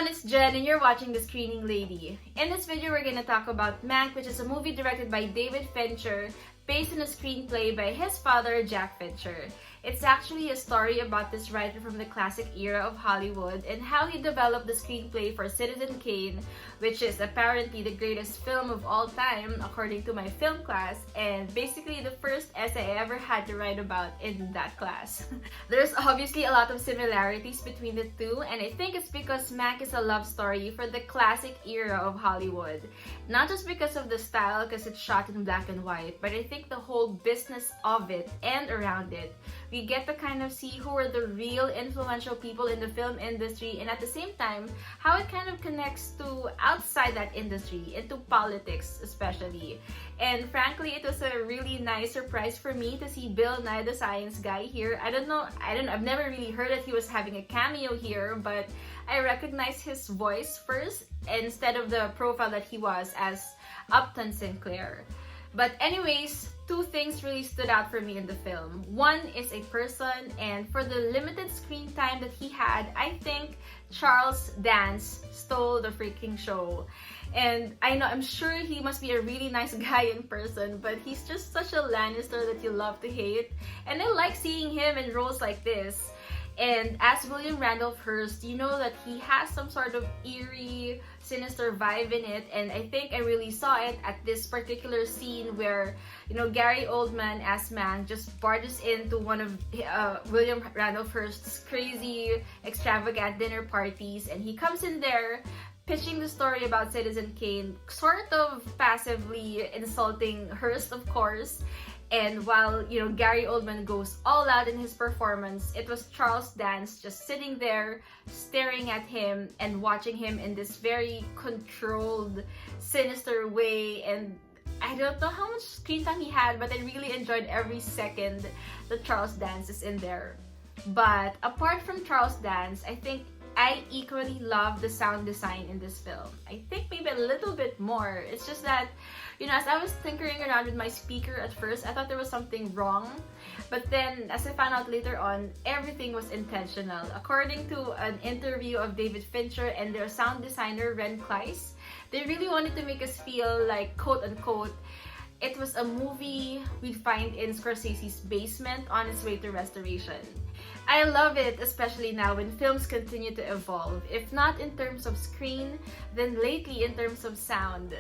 everyone, it's Jen and you're watching The Screening Lady. In this video, we're gonna talk about Mank, which is a movie directed by David Fincher, based on a screenplay by his father, Jack Fincher. It's actually a story about this writer from the classic era of Hollywood and how he developed the screenplay for Citizen Kane, which is apparently the greatest film of all time according to my film class, and basically the first essay I ever had to write about in that class. There's obviously a lot of similarities between the two, and I think it's because Mank is a love story for the classic era of Hollywood. Not just because of the style, because it's shot in black and white, but I think the whole business of it and around it. We get to kind of see who are the real influential people in the film industry, and at the same time, how it kind of connects to outside that industry, into politics especially. And frankly, it was a really nice surprise for me to see Bill Nye the Science Guy here. I've never really heard that he was having a cameo here, but I recognized his voice first instead of the profile that he was as Upton Sinclair. But anyways, two things really stood out for me in the film. One is a person, and for the limited screen time that he had, I think Charles Dance stole the freaking show. And I'm sure he must be a really nice guy in person, but he's just such a Lannister that you love to hate. And I like seeing him in roles like this. And as William Randolph Hearst, you know that he has some sort of eerie, sinister vibe in it, and I think I really saw it at this particular scene where, Gary Oldman as Mank just barges into one of William Randolph Hearst's crazy, extravagant dinner parties, and he comes in there pitching the story about Citizen Kane, sort of passively insulting Hearst, of course. And while, Gary Oldman goes all out in his performance, it was Charles Dance just sitting there, staring at him and watching him in this very controlled, sinister way. And I don't know how much screen time he had, but I really enjoyed every second that Charles Dance is in there. But apart from Charles Dance, I think I equally love the sound design in this film. I think maybe a little bit more. It's just that, as I was tinkering around with my speaker at first, I thought there was something wrong. But then, as I found out later on, everything was intentional. According to an interview of David Fincher and their sound designer, Ren Kleiss, they really wanted to make us feel like, quote-unquote, it was a movie we'd find in Scorsese's basement on its way to restoration. I love it, especially now when films continue to evolve. If not in terms of screen, then lately in terms of sound.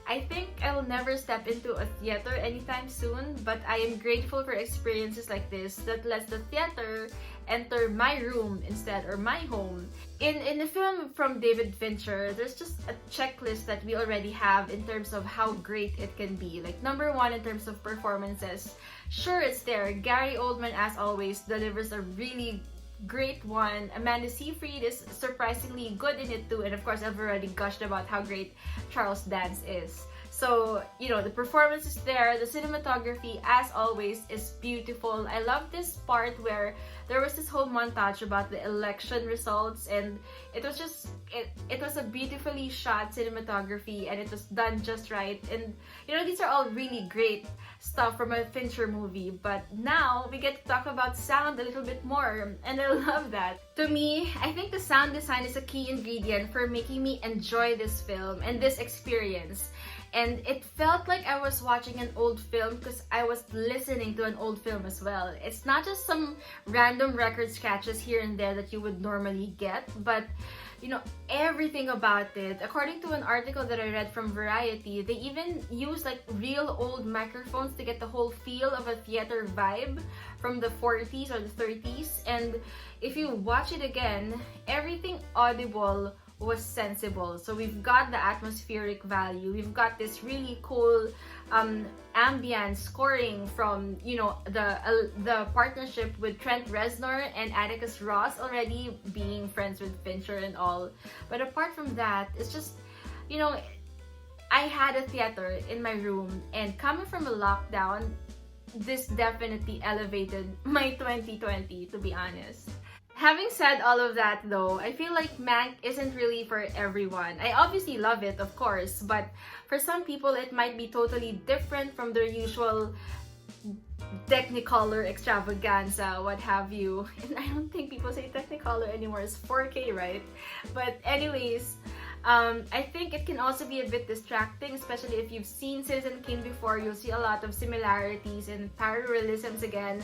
I think I will never step into a theater anytime soon, but I am grateful for experiences like this that lets the theater enter my room instead, or my home. In the film from David Fincher, there's just a checklist that we already have in terms of how great it can be. Like, number one, in terms of performances, sure, it's there. Gary Oldman, as always, delivers a really great one. Amanda Seyfried is surprisingly good in it too, and of course I've already gushed about how great Charles Dance is. So, the performance is there, the cinematography, as always, is beautiful. I love this part where there was this whole montage about the election results, and it was just, it was a beautifully shot cinematography, and it was done just right. And, these are all really great stuff from a Fincher movie, but now we get to talk about sound a little bit more, and I love that. To me, I think the sound design is a key ingredient for making me enjoy this film and this experience. And it felt like I was watching an old film because I was listening to an old film as well. It's not just some random record scratches here and there that you would normally get, but everything about it. According to an article that I read from Variety, they even use like real old microphones to get the whole feel of a theater vibe from the 40s or the 30s. And if you watch it again, everything audible was sensible. So we've got the atmospheric value, we've got this really cool ambient scoring from the partnership with Trent Reznor and Atticus Ross, already being friends with Fincher and all. But apart from that, it's just I had a theater in my room, and coming from a lockdown, this definitely elevated my 2020, to be honest. Having said all of that though, I feel like Mank isn't really for everyone. I obviously love it, of course, but for some people it might be totally different from their usual Technicolor extravaganza, what have you. And I don't think people say Technicolor anymore, it's 4K, right? But anyways, I think it can also be a bit distracting, especially if you've seen Citizen Kane before. You'll see a lot of similarities and parallelisms again.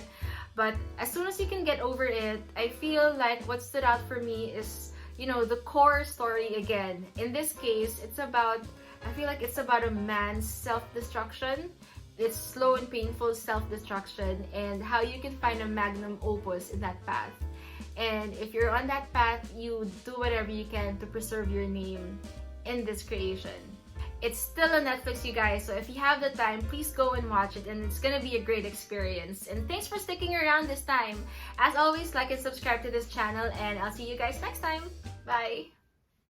But as soon as you can get over it, I feel like what stood out for me is, you know, the core story again. In this case, I feel like it's about a man's self-destruction. It's slow and painful self-destruction, and how you can find a magnum opus in that path. And if you're on that path, you do whatever you can to preserve your name in this creation. It's still on Netflix, you guys, so if you have the time, please go and watch it, and it's gonna be a great experience. And thanks for sticking around this time. As always, like and subscribe to this channel, and I'll see you guys next time. Bye!